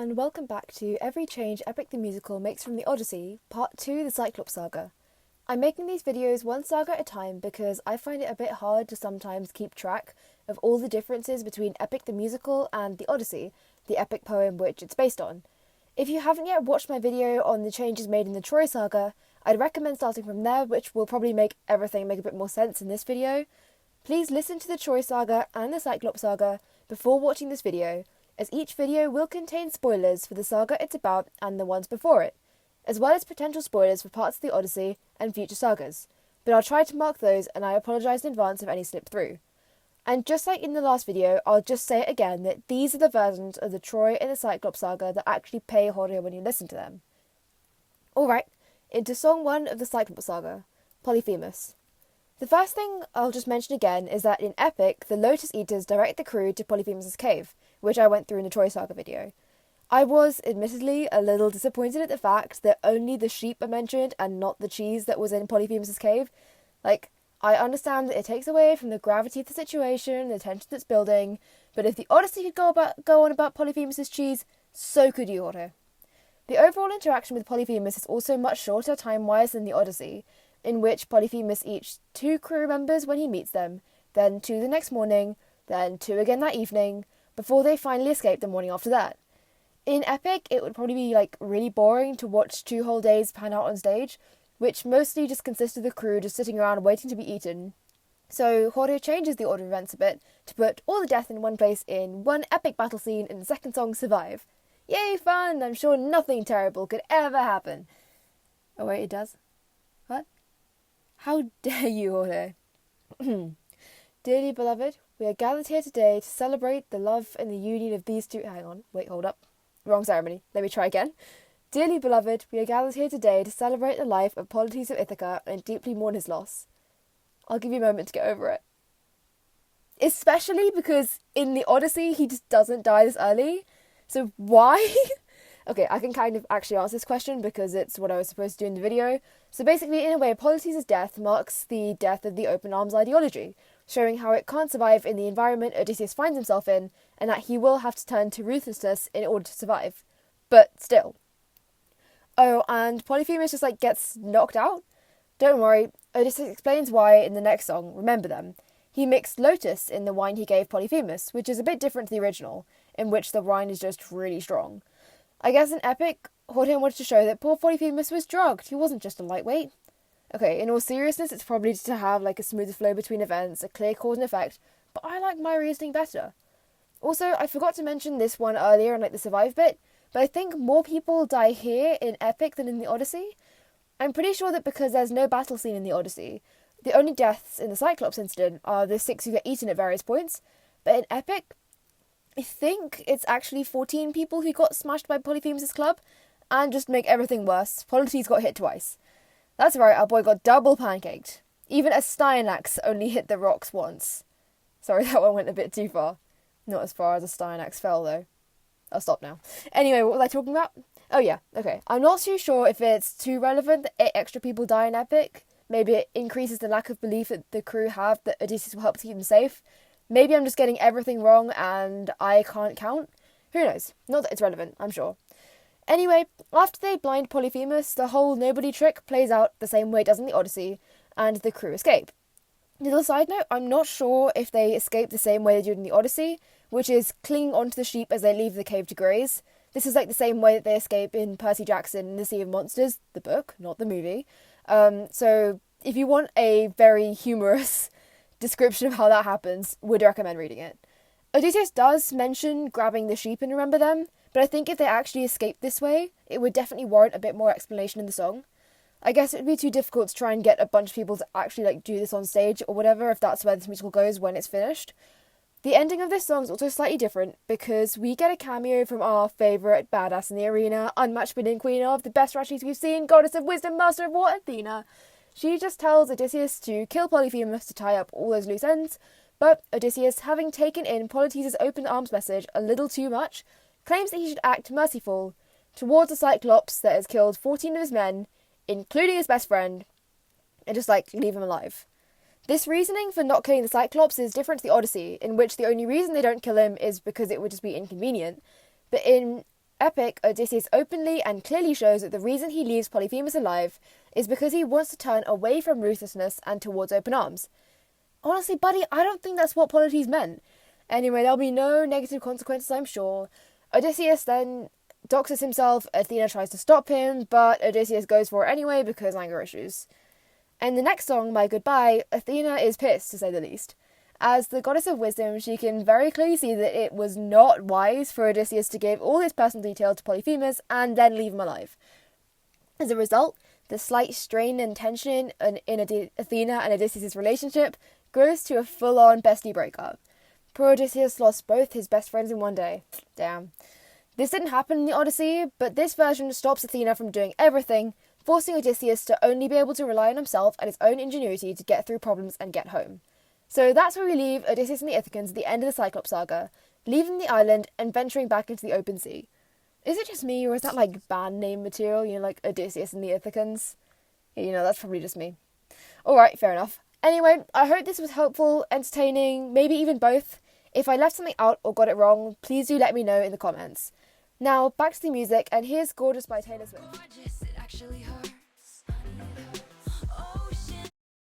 and welcome back to Every Change Epic the Musical Makes from the Odyssey, Part 2, the Cyclops saga. I'm making these videos one saga at a time because I find it a bit hard to sometimes keep track of all the differences between Epic the Musical and the Odyssey, the epic poem which it's based on. If you haven't yet watched my video on the changes made in the Troy saga, I'd recommend starting from there, which will probably make everything make a bit more sense in this video. Please listen to the Troy saga and the Cyclops saga before watching this video, as each video will contain spoilers for the saga it's about and the ones before it, as well as potential spoilers for parts of the Odyssey and future sagas, but I'll try to mark those and I apologise in advance if any slip through. And just like in the last video, I'll just say it again that these are the versions of the Troy and the Cyclops saga that actually pay audio when you listen to them. Alright, into Song 1 of the Cyclops saga, Polyphemus. The first thing I'll just mention again is that in Epic, the Lotus Eaters direct the crew to Polyphemus' cave, which I went through in the Troy saga video. I was, admittedly, a little disappointed at the fact that only the sheep are mentioned and not the cheese that was in Polyphemus' cave. I understand that it takes away from the gravity of the situation, the tension that's building, but if the Odyssey could go on about Polyphemus' cheese, so could you, Otto. The overall interaction with Polyphemus is also much shorter time-wise than the Odyssey, in which Polyphemus eats 2 crew members when he meets them, then 2 the next morning, then 2 again that evening, before they finally escape the morning after that. In Epic, it would probably be really boring to watch 2 whole days pan out on stage, which mostly just consists of the crew just sitting around waiting to be eaten. So Jorge changes the order of events a bit to put all the death in one place in one epic battle scene in the second song, Survive. Yay, fun! I'm sure nothing terrible could ever happen. Oh wait, it does? What? How dare you, Jorge? Dearly beloved, we are gathered here today to celebrate the love and the union of these two... Hang on, wait, hold up. Wrong ceremony. Let me try again. Dearly beloved, we are gathered here today to celebrate the life of Polites of Ithaca and deeply mourn his loss. I'll give you a moment to get over it. Especially because in the Odyssey, he just doesn't die this early. So why? Okay, I can kind of actually answer this question because it's what I was supposed to do in the video. So basically, in a way, Polites' death marks the death of the open arms ideology, showing how it can't survive in the environment Odysseus finds himself in, and that he will have to turn to ruthlessness in order to survive. But still. Oh, and Polyphemus just gets knocked out? Don't worry, Odysseus explains why in the next song, Remember Them. He mixed lotus in the wine he gave Polyphemus, which is a bit different to the original, in which the wine is just really strong. I guess in Epic, Jorge wanted to show that poor Polyphemus was drugged, he wasn't just a lightweight. Okay, in all seriousness, it's probably just to have a smoother flow between events, a clear cause and effect, but I like my reasoning better. Also, I forgot to mention this one earlier in the Survive bit, but I think more people die here in Epic than in the Odyssey. I'm pretty sure that because there's no battle scene in the Odyssey, the only deaths in the Cyclops incident are the 6 who get eaten at various points, but in Epic, I think it's actually 14 people who got smashed by Polyphemus' club, and just to make everything worse, Polites got hit twice. That's right, our boy got double pancaked. Even a Styanax only hit the rocks once. Sorry, that one went a bit too far. Not as far as a Styanax fell, though. I'll stop now. Anyway, what was I talking about? Oh yeah, okay. I'm not too sure if it's too relevant that 8 extra people die in Epic. Maybe it increases the lack of belief that the crew have that Odysseus will help to keep them safe. Maybe I'm just getting everything wrong and I can't count. Who knows? Not that it's relevant, I'm sure. Anyway, after they blind Polyphemus, the whole nobody trick plays out the same way it does in the Odyssey, and the crew escape. Little side note, I'm not sure if they escape the same way they do in the Odyssey, which is clinging onto the sheep as they leave the cave to graze. This is the same way that they escape in Percy Jackson in the Sea of Monsters, the book, not the movie. So if you want a very humorous description of how that happens, would recommend reading it. Odysseus does mention grabbing the sheep and Remember Them, but I think if they actually escape this way, it would definitely warrant a bit more explanation in the song. I guess it would be too difficult to try and get a bunch of people to actually do this on stage or whatever if that's where this musical goes when it's finished. The ending of this song is also slightly different because we get a cameo from our favourite badass in the arena, unmatched winning queen of the best tragedies we've seen, goddess of wisdom, master of war, Athena. She just tells Odysseus to kill Polyphemus to tie up all those loose ends, but Odysseus, having taken in Polites' open arms message a little too much, claims that he should act merciful towards a Cyclops that has killed 14 of his men, including his best friend, and just leave him alive. This reasoning for not killing the Cyclops is different to the Odyssey, in which the only reason they don't kill him is because it would just be inconvenient. But in Epic, Odysseus openly and clearly shows that the reason he leaves Polyphemus alive is because he wants to turn away from ruthlessness and towards open arms. Honestly, buddy, I don't think that's what Polites meant. Anyway, there'll be no negative consequences, I'm sure. Odysseus then doxes himself. Athena tries to stop him, but Odysseus goes for it anyway because anger issues. And the next song, My Goodbye, Athena is pissed, to say the least. As the goddess of wisdom, she can very clearly see that it was not wise for Odysseus to give all his personal details to Polyphemus and then leave him alive. As a result, the slight strain and tension in Athena and Odysseus' relationship grows to a full-on bestie breakup. Poor Odysseus lost both his best friends in one day. Damn. This didn't happen in the Odyssey, but this version stops Athena from doing everything, forcing Odysseus to only be able to rely on himself and his own ingenuity to get through problems and get home. So that's where we leave Odysseus and the Ithacans at the end of the Cyclops saga, leaving the island and venturing back into the open sea. Is it just me, or is that like band name material, like Odysseus and the Ithacans? Yeah, that's probably just me. Alright, fair enough. Anyway, I hope this was helpful, entertaining, maybe even both. If I left something out or got it wrong, please do let me know in the comments. Now, back to the music, and here's Gorgeous by Taylor Swift.